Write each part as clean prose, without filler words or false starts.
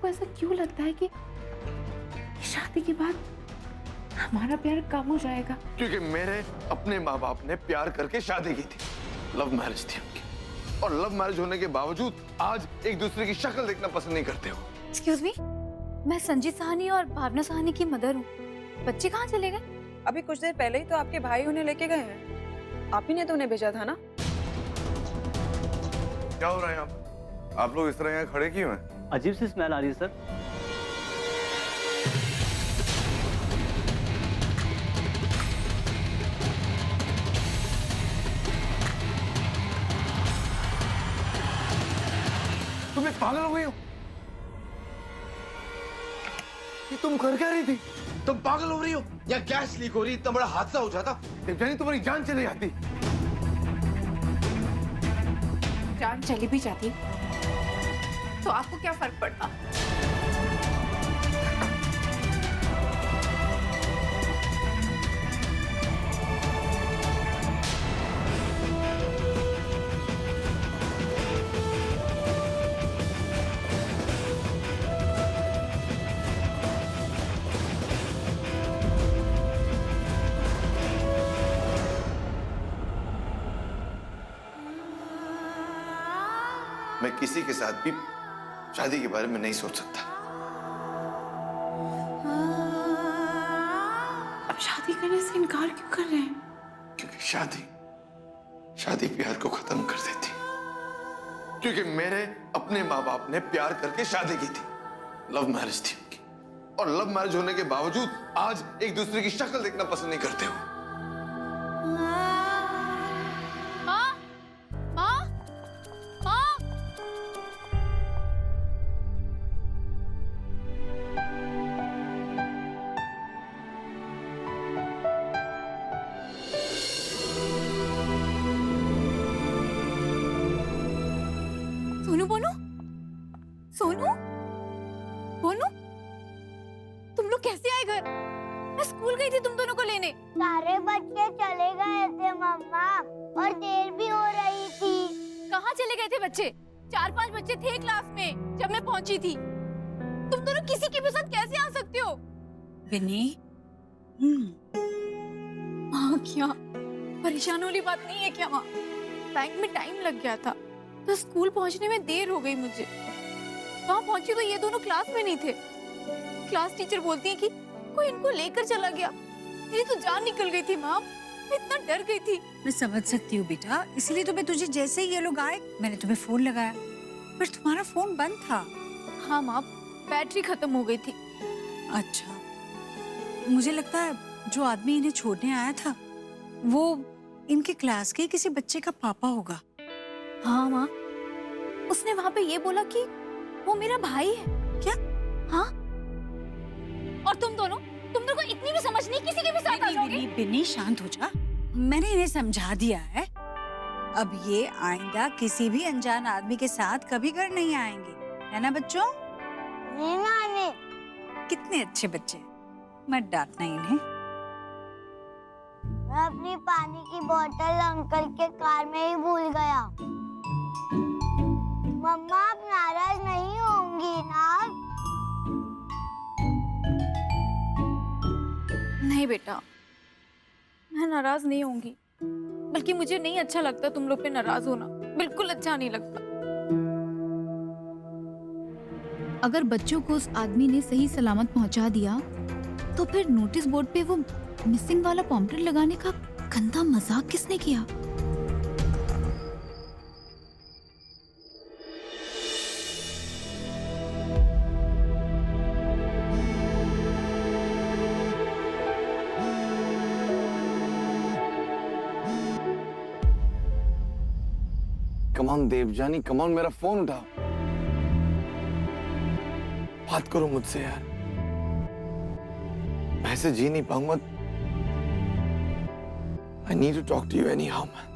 आपको ऐसा क्यों लगता है कि शादी के बाद हमारा प्यार कम हो जाएगा? क्योंकि मेरे अपने माँ बाप ने प्यार करके शादी की थी, लव मैरिज थी उनकी, और लव मैरिज होने के बावजूद आज एक दूसरे की शक्ल देखना पसंद नहीं करते हो। एक्सक्यूज मी, मैं संजीत साहनी और भावना साहनी की मदर हूँ। बच्चे कहाँ चले गए? अभी कुछ देर पहले ही तो आपके भाई उन्हें लेके गए हैं। आप ही ने तो उन्हें भेजा था ना। क्या हो रहा है आप लोग इस तरह यहाँ खड़े क्यों हैं? अजीब सी स्मेल आ रही है सर। तुम पागल हो गई हो? ये तुम कर क्या रही थी? तुम पागल हो रही हो या गैस लीक हो रही? इतना बड़ा हादसा हो जाता। देवजानी तुम्हारी जान चली जाती। जान चली भी जाती तो आपको क्या फर्क पड़ता? मैं किसी के साथ भी शादी के बारे में नहीं सोच सकता। अब शादी करने से इनकार क्यों कर रहे हैं? क्योंकि शादी प्यार को खत्म कर देती। क्योंकि मेरे अपने माँ बाप ने प्यार करके शादी की थी, लव मैरिज थी उनकी, और लव मैरिज होने के बावजूद आज एक दूसरे की शक्ल देखना पसंद नहीं करते हो। सोनू, सोनू, तुम लोग कैसे आए घर? मैं स्कूल गई थी तुम दोनों को लेने। सारे बच्चे चले गए थे मम्मा, और देर भी हो रही थी। कहाँ चले गए थे बच्चे? 4-5 बच्चे थे क्लास में जब मैं पहुंची थी। तुम दोनों किसी के भी साथ कैसे आ सकते हो? विनी, हाँ क्या परेशान वाली बात नहीं है क्या? माँ, बैंक में टाइम लग गया था तो स्कूल पहुंचने में देर हो गई मुझे। वहाँ पहुंची तो ये दोनों क्लास में नहीं थे। क्लास टीचर बोलती है कि कोई इनको लेकर चला गया। मेरी तो जान निकल गई थी माँ, मैं इतना डर गई थी। मैं समझ सकती हूँ बेटा, इसलिए तो मैं तुझे जैसे ही ये लोग आए मैंने तुम्हें फोन लगाया, पर तुम्हारा फोन बंद था। हाँ माँ, बैटरी खत्म हो गई थी। अच्छा, मुझे लगता है जो आदमी इन्हें छोड़ने आया था वो इनके क्लास के किसी बच्चे का पापा होगा। हाँ माँ, उसने वहाँ पे ये बोला कि वो मेरा भाई है। क्या? हाँ, और तुम दोनों को इतनी भी समझ नहीं, किसी के भी साथ आ जाओगे? बिन्नी शांत हो जा, मैंने इन्हें समझा दिया है। अब ये आइंदा किसी भी अनजान आदमी के साथ कभी घर नहीं आएंगे, है ना बच्चों? नहीं नानी। कितने अच्छे बच्चे, मत डांटना इन्हें। मैं अपनी पानी की बोतल अंकल के कार में ही भूल गया। मम्मा आप नाराज नहीं होंगी ना? नहीं बेटा, मैं नाराज नहीं होंगी, बल्कि मुझे नहीं अच्छा लगता तुम लोग पे नाराज होना, बिल्कुल अच्छा नहीं लगता। अगर बच्चों को उस आदमी ने सही सलामत पहुंचा दिया तो फिर नोटिस बोर्ड पे वो मिसिंग वाला पॉम्पलेट लगाने का गंदा मजाक किसने किया? कमान देवजानी, कमान, मेरा फोन उठाओ, बात करो मुझसे यार। मैं ऐसे जी नहीं पाऊंगा। I need to talk to you anyhow, man.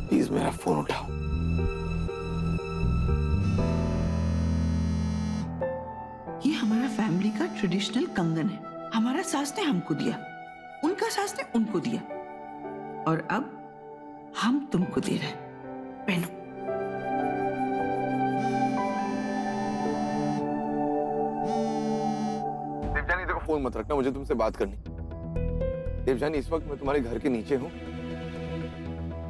Please मेरा फोन उठाओ। ये हमारा फैमिली का ट्रेडिशनल कंगन है। हमारा सास ने हमको दिया, उनका सास ने उनको दिया, और अब हम तुमको दे रहे हैं। पहनो। फोन मत रखना, मुझे तुमसे बात करनी। देवजानी इस वक्त मैं तुम्हारे घर के नीचे हूँ,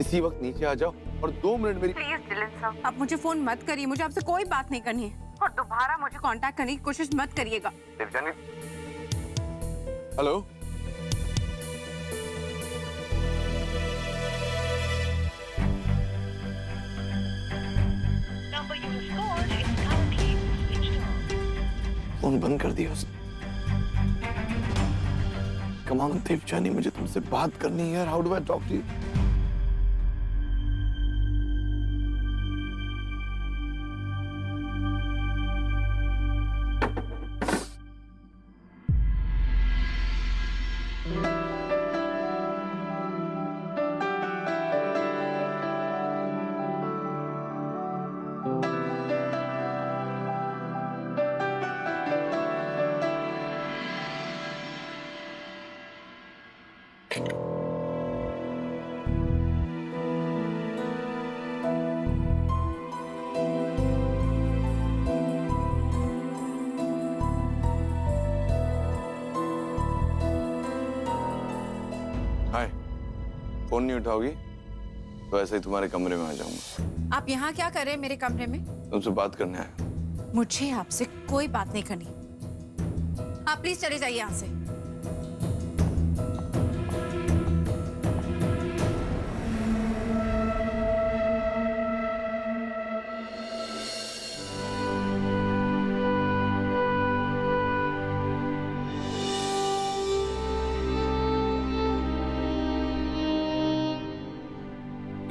इसी वक्त नीचे आ जाओ और 2 मिनट मेरी। प्लीज दिलन साहब, आप मुझे फोन मत करिए, मुझे आपसे कोई बात नहीं करनी है और दोबारा मुझे कांटेक्ट करने की कोशिश मत करिएगा। देवजानी, हेलो, फोन बंद कर दिया उसने। कम ऑन देवजानी, मुझे तुमसे बात करनी है यार। How do I talk to you? Hi, phone नहीं उठाओगी तो ऐसे ही तुम्हारे कमरे में आ जाऊंगा। आप यहाँ क्या कर रहे हैं मेरे कमरे में? तुमसे बात करने आया। मुझे आपसे कोई बात नहीं करनी, आप प्लीज चले जाइए यहाँ से।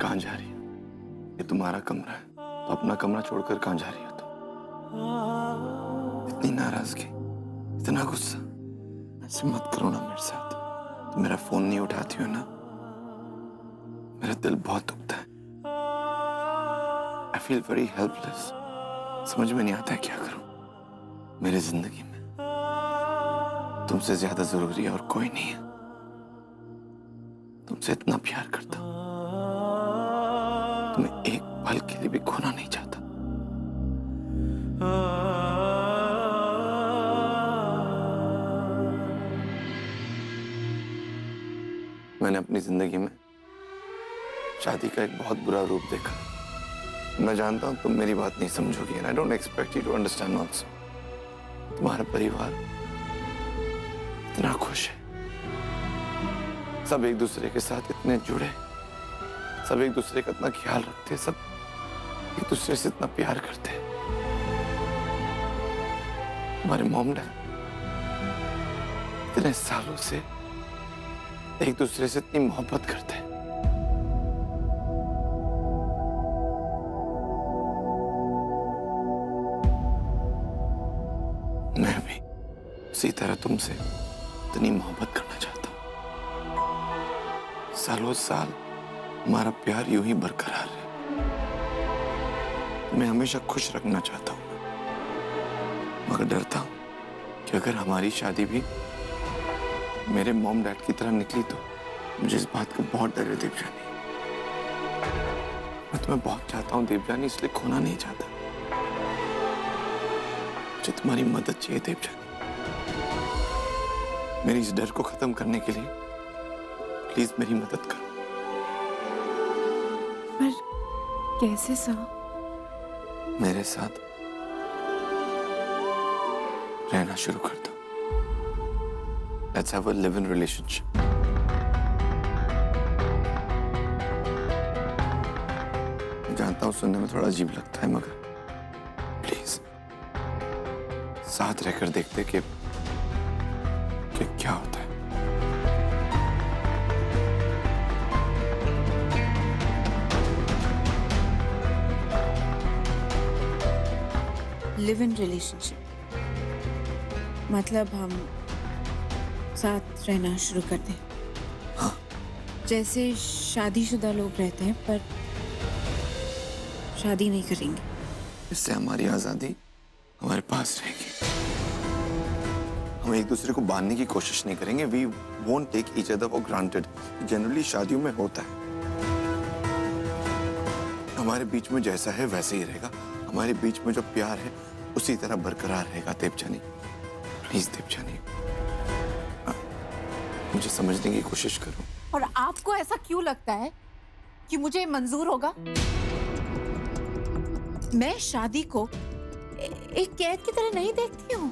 कहाँ जा रही है? ये तुम्हारा कमरा है, तो अपना कमरा छोड़कर कहाँ जा रही हो तुम? इतनी नाराजगी, इतना गुस्सा, ऐसे मत करो ना मेरे साथ। तुम मेरा फोन नहीं उठाती हो ना, मेरा दिल बहुत दुखता है। I feel very helpless. समझ में नहीं आता है क्या करूं। मेरी जिंदगी में तुमसे ज्यादा जरूरी और कोई नहीं है। तुमसे इतना प्यार करता हूं, तुम्हें एक पल के लिए भी खोना नहीं चाहता। मैंने अपनी जिंदगी में शादी का एक बहुत बुरा रूप देखा। मैं जानता हूं तुम मेरी बात नहीं समझोगी, and I don't expect you to understand also. तुम्हारा परिवार इतना खुश है, सब एक दूसरे के साथ इतने जुड़े, सब एक दूसरे का इतना ख्याल रखते, सब एक दूसरे से इतना प्यार करते। हमारे मॉम डैड इतने सालों से एक दूसरे से इतनी मोहब्बत करते। मैं भी उसी तरह तुमसे इतनी मोहब्बत करना चाहता हूं। सालों साल हमारा प्यार यूं ही बरकरार है। मैं हमेशा खुश रखना चाहता हूं, मगर डरता हूं कि अगर हमारी शादी भी मेरे मॉम डैड की तरह निकली तो मुझे इस बात का बहुत डर है देवजानी। मैं तुम्हें बहुत चाहता हूं देवजानी, इसलिए खोना नहीं चाहता। मुझे तुम्हारी मदद चाहिए देवजानी। मेरी इस डर को खत्म करने के लिए प्लीज मेरी मदद करो। पर कैसे साहब? मेरे साथ रहना शुरू कर दो। Let's have a live-in relationship. मैं जानता हूं सुनने में थोड़ा अजीब लगता है, मगर प्लीज साथ रहकर देखते कि क्या होता है। लिव इन रिलेशनशिप मतलब हम साथ रहना शुरू कर दें। हाँ। जैसे शादीशुदा लोग रहते हैं पर शादी नहीं करेंगे। इससे हमारी आजादी हमारे पास रहेगी। हम एक दूसरे को बांधने की कोशिश नहीं करेंगे। We won't take each other for granted. Generally शादियों में होता है। हमारे बीच में जैसा है वैसे ही रहेगा। हमारे बीच में जो प्यार है उसी तरह बरकरार रहेगा। देवजानी, प्लीज देवजानी। मुझे समझने की कोशिश करो। और आपको ऐसा क्यों लगता है कि मुझे मंजूर होगा? मैं शादी को एक कैद की तरह नहीं देखती हूँ।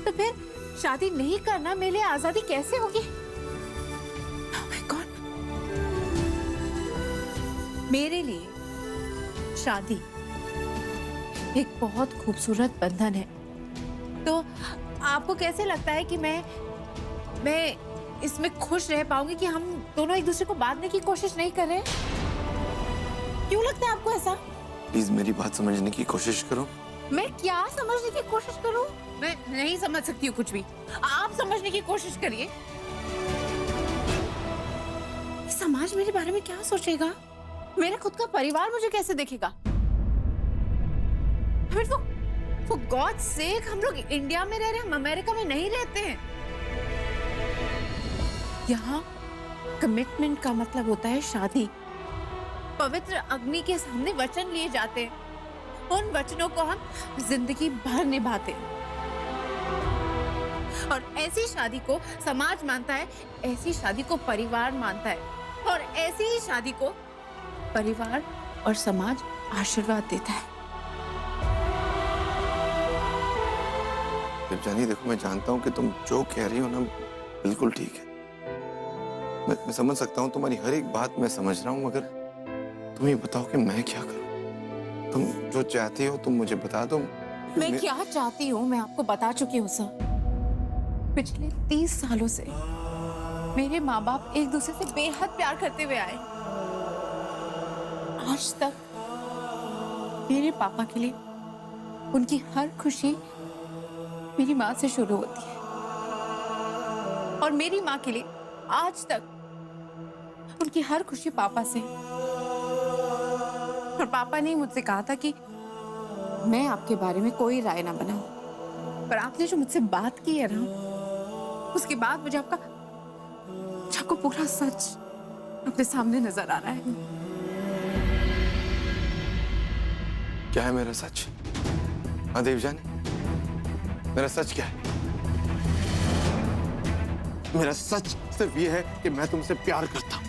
तो फिर शादी नहीं करना मेरे लिए आजादी कैसे होगी? Oh my God! मेरे लिए शादी एक बहुत खूबसूरत बंधन है। तो आपको कैसे लगता है कि मैं इसमें खुश रह पाऊंगी कि हम दोनों एक दूसरे को बांधने की कोशिश नहीं कर रहे? क्यों लगता है आपको ऐसा? प्लीज मेरी बात समझने की कोशिश करो। मैं क्या समझने की कोशिश करूं? मैं नहीं समझ सकती हूँ कुछ भी। आप समझने की कोशिश करिए। समाज मेरे बारे में क्या सोचेगा? मेरा खुद का परिवार मुझे कैसे देखेगा? For God's sake, हम लोग इंडिया में रह रहे हैं, हम अमेरिका में नहीं रहते हैं। यहाँ कमिटमेंट का मतलब होता है शादी। पवित्र अग्नि के सामने वचन लिए जाते हैं। उन वचनों को हम जिंदगी भर निभाते हैं। और ऐसी शादी को समाज मानता है, ऐसी शादी को परिवार मानता है, और ऐसी ही शादी को परिवार और समाज आशीर्वाद देता है। देवजानी देखो, मैं जानता हूँ कि तुम जो कह रही हो ना बिल्कुल ठीक है। मैं समझ सकता हूँ तुम्हारी हर एक बात मैं समझ रहा हूँ, मगर तुम ये बताओ कि मैं क्या करूँ? तुम जो चाहती हो तुम मुझे बता दो। मैं क्या चाहती हूँ मैं आपको बता चुकी हूँ सर। पिछले 30 सालों से मेरे माँ बाप एक दूसरे से बेहद प्यार करते हुए आए। आज तक मेरे पापा के लिए उनकी हर खुशी मेरी माँ से शुरू होती है, और मेरी माँ के लिए आज तक उनकी हर खुशी पापा से। और पापा ने मुझसे कहा था कि मैं आपके बारे में कोई राय ना बनाऊं, पर आपने जो मुझसे बात की है ना, उसके बाद मुझे आपको पूरा सच अपने सामने नजर आ रहा है। क्या है मेरा सच? हाँ देवजानी, मेरा सच क्या है? मेरा सच सिर्फ ये है कि मैं तुमसे प्यार करता हूं।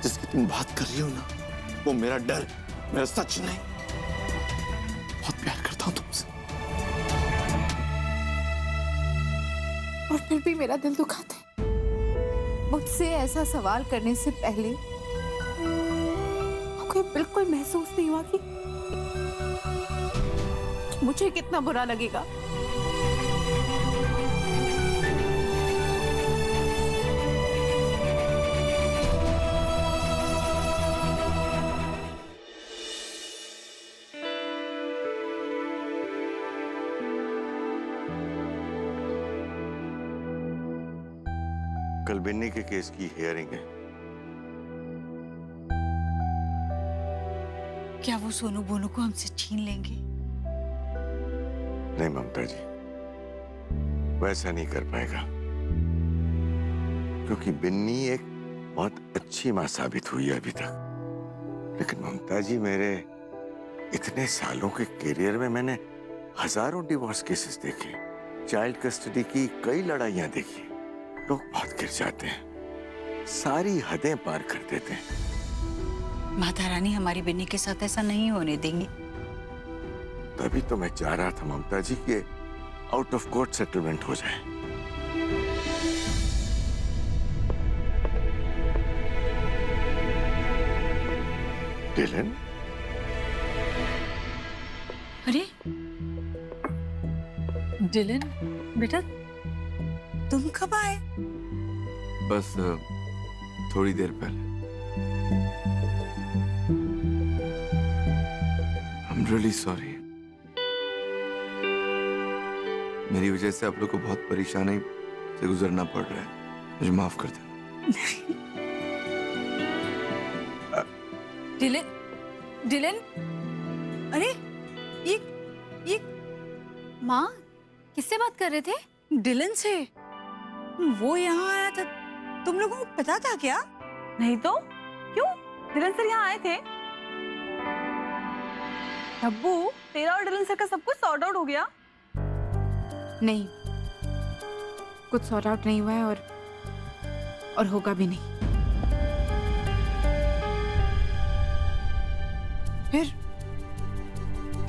जिसकी तुम बात कर रही हो ना, वो मेरा डर, मेरा सच नहीं। बहुत प्यार करता हूं तुमसे। और फिर भी मेरा दिल दुखाता है। मुझसे ऐसा सवाल करने से पहले आपको ये बिल्कुल महसूस नहीं हुआ कि मुझे कितना बुरा लगेगा? कल बिन्नी के केस की हियरिंग है। क्या वो सोनू बोनू को हमसे छीन लेंगे? नहीं ममता जी, वैसा नहीं कर पाएगा, क्योंकि बिन्नी एक बहुत अच्छी मां साबित हुई है अभी तक। लेकिन ममता जी, मेरे इतने सालों के करियर में मैंने हजारों डिवोर्स केसेस देखे, चाइल्ड कस्टडी की कई लड़ाइयां देखी। लोग बहुत गिर जाते हैं, सारी हदें पार कर देते हैं। माता रानी हमारी बिन्नी के साथ ऐसा नहीं होने देंगी। तभी तो मैं चाह रहा था ममता जी कि आउट ऑफ कोर्ट सेटलमेंट हो जाए। डिलन, अरे डिलन बेटा, तुम कब आए? बस थोड़ी देर पहले। I'm really sorry। मेरी वजह से आप लोग को बहुत परेशानी से गुजरना पड़ रहा है, मुझे माफ कर देना। डिलन, अरे ये माँ, किससे बात कर रहे थे? डिलन से। वो यहाँ आया था, तुम लोगों को पता था क्या? नहीं तो क्यों? डिलन सर यहाँ आए थे। डब्बू, तेरा और डिलन सर का सब कुछ सॉर्ट आउट हो गया? नहीं, कुछ सॉर्ट आउट नहीं हुआ है, और और होगा भी नहीं।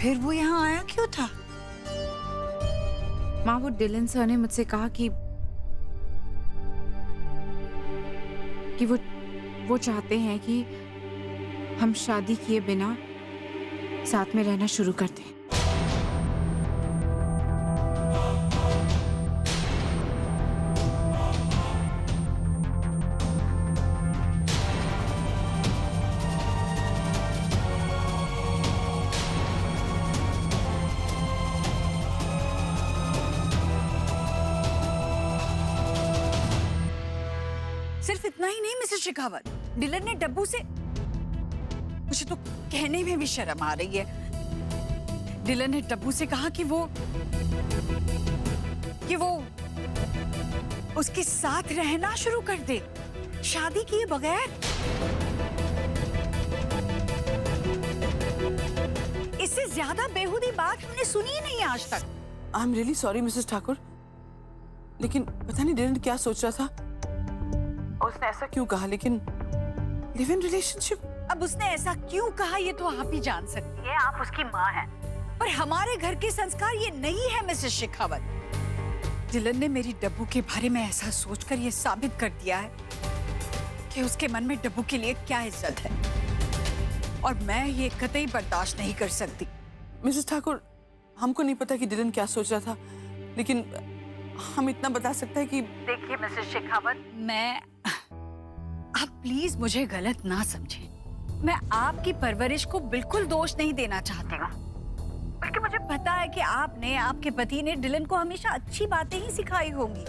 फिर वो यहाँ आया क्यों था? माँ, वो डिलन सर ने मुझसे कहा कि वो चाहते हैं कि हम शादी किए बिना साथ में रहना शुरू कर दें। सिर्फ इतना ही नहीं मिसेस शेखावत, डिलन ने डब्बू से, मुझे तो कहने में भी शर्म आ रही है, डिलन ने डब्बू से कहा कि वो उसके साथ रहना शुरू कर दे, शादी किए बगैर। इससे ज्यादा बेहुदी बात हमने सुनी ही नहीं आज तक। I am really sorry Mrs Thakur, लेकिन पता नहीं डिलन क्या सोच रहा था, उसने ऐसा क्यों कहा। लेकिन लिव इन रिलेशनशिप, अब उसने ऐसा क्यों कहा ये तो आप ही जान सकती हैं, आप उसकी माँ हैं। पर हमारे घर के संस्कार ये नहीं है मिसेस शेखावत। डिलन ने मेरी डब्बू के बारे में ऐसा सोचकर ये साबित कर दिया है कि उसके मन में डब्बू के लिए क्या इज्जत है, और मैं ये कतई बर्दाश्त नहीं कर सकती। मिसेस ठाकुर, हमको नहीं पता कि डिलन क्या सोच रहा था, लेकिन हम इतना बता सकते हैं कि देखिए मिसेस शेखावत, आप प्लीज मुझे गलत ना समझें। मैं आपकी परवरिश को बिल्कुल दोष नहीं देना चाहती हूँ, बल्कि मुझे पता है कि आपने, आपके पति ने डिलन को हमेशा अच्छी बातें ही सिखाई होंगी।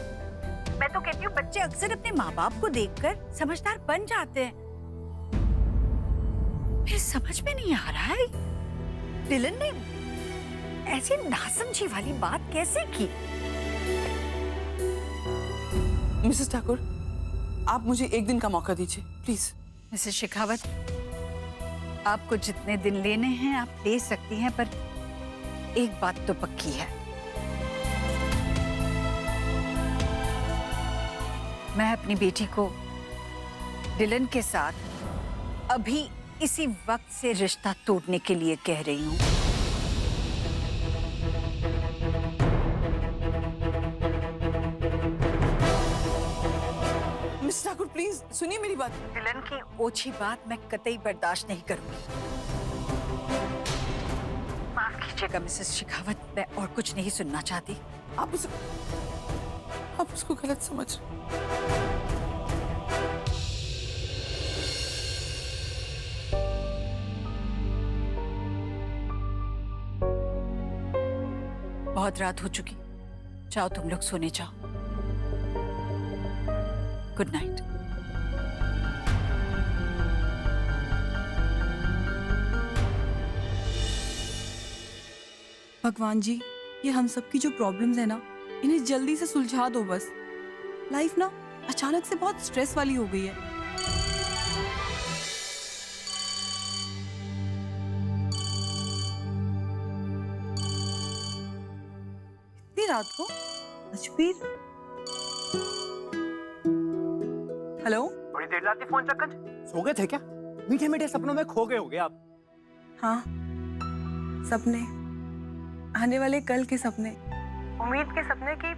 मैं तो कहती हूँ बच्चे अक्सर अपने माँ बाप को देखकर समझदार बन जाते हैं। फिर समझ में नहीं आ रहा है डिलन ने ऐसी नासमझी वाली बात कैसे की। मिसेस ठाकुर, आप मुझे एक दिन का मौका दीजिए प्लीज। मिसेस शेखावत, आपको जितने दिन लेने हैं आप ले सकती हैं, पर एक बात तो पक्की है, मैं अपनी बेटी को डिलन के साथ अभी इसी वक्त से रिश्ता तोड़ने के लिए कह रही हूँ। मिसेस ठाकुर प्लीज सुनिए मेरी बात। डिलन की ओछी बात मैं कतई बर्दाश्त नहीं करूंगी। माफ कीजिएगा मिसेस शेखावत, मैं और कुछ नहीं सुनना चाहती। आप उसको गलत समझ रहे। बहुत रात हो चुकी, जाओ तुम लोग सोने जाओ। Good night. भगवान जी, ये हम सब की जो प्रॉब्लम्स है ना, इन्हें जल्दी से सुलझा दो बस। लाइफ ना अचानक से बहुत स्ट्रेस वाली हो गई है। इतनी रात को अजबीर। हेलो, बड़ी देर रात फोन चक्कर सो गए थे क्या? मीठे मीठे सपनों में खो गए होगे आप। हाँ, सपने, आने वाले कल के सपने, उम्मीद के सपने की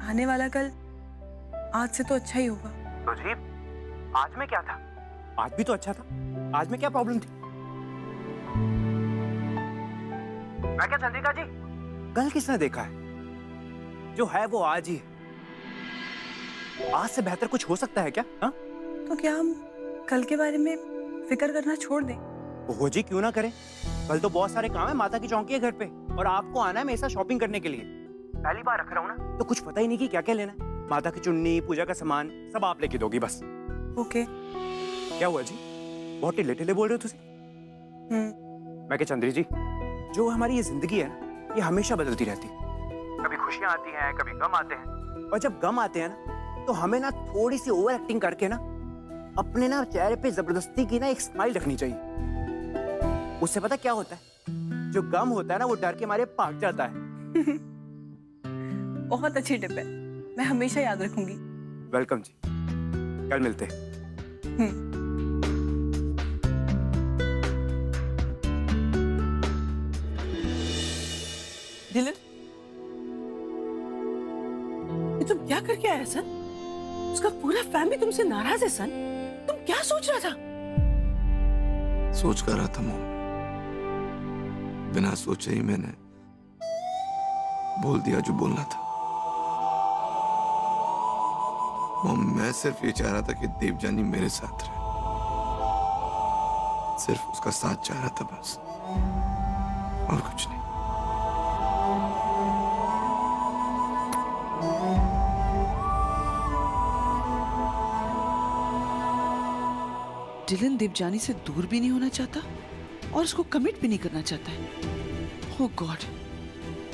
आने वाला कल आज से तो अच्छा ही होगा। तो जी, आज में क्या था? आज भी तो अच्छा था। आज में क्या प्रॉब्लम थी? मैं क्या चंद्रिका जी, कल किसने देखा है? जो है वो आज ही है। आज से बेहतर कुछ हो सकता है क्या? हा? तो क्या हम कल के बारे में फिक्र करना छोड़ दें? हो जी, क्यों ना करें। कल तो बहुत सारे काम है, माता की चौकी है घर पे, और आपको आना है मेरे साथ शॉपिंग करने के लिए। पहली बार रख रहा हूँ ना, तो कुछ पता ही नहीं कि क्या क्या लेना है। माता की चुन्नी, पूजा का सामान सब आप लेके दोगी बस। ओके। क्या हुआ जी, बहुत ढिले ढिले बोल रहे हो तुम? मैं क्या चंद्री जी, जो हमारी ये जिंदगी है ना, ये हमेशा बदलती रहती है। कभी खुशियां आती हैं, कभी गम आते हैं, और जब गम आते हैं ना, तो हमें ना थोड़ी सी ओवर एक्टिंग करके ना अपने ना चेहरे पे जबरदस्ती की ना एक स्माइल रखनी चाहिए। उससे पता क्या होता है, जो गम होता है ना वो डर के मारे भाग जाता है। बहुत अच्छी टिप है, मैं हमेशा याद रखूंगी। वेलकम जी। कल मिलते हैं। डिलन, ये तुम क्या करके आया सन? उसका पूरा फैमिली तुमसे नाराज है सन। तुम क्या सोच रहा था? सोच कर रहा था मॉम, बिना सोचे ही मैंने बोल दिया जो बोलना था। मॉम, मैं सिर्फ ये चाह रहा था कि देवजानी मेरे साथ रहे, सिर्फ उसका साथ चाह रहा था बस, और कुछ नहीं। डिलन देवजानी से दूर भी नहीं होना चाहता और उसको कमिट भी नहीं करना चाहता है। ओह गॉड,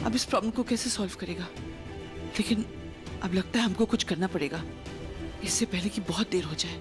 अब इस प्रॉब्लम को कैसे सॉल्व करेगा? लेकिन अब लगता है हमको कुछ करना पड़ेगा, इससे पहले कि बहुत देर हो जाए।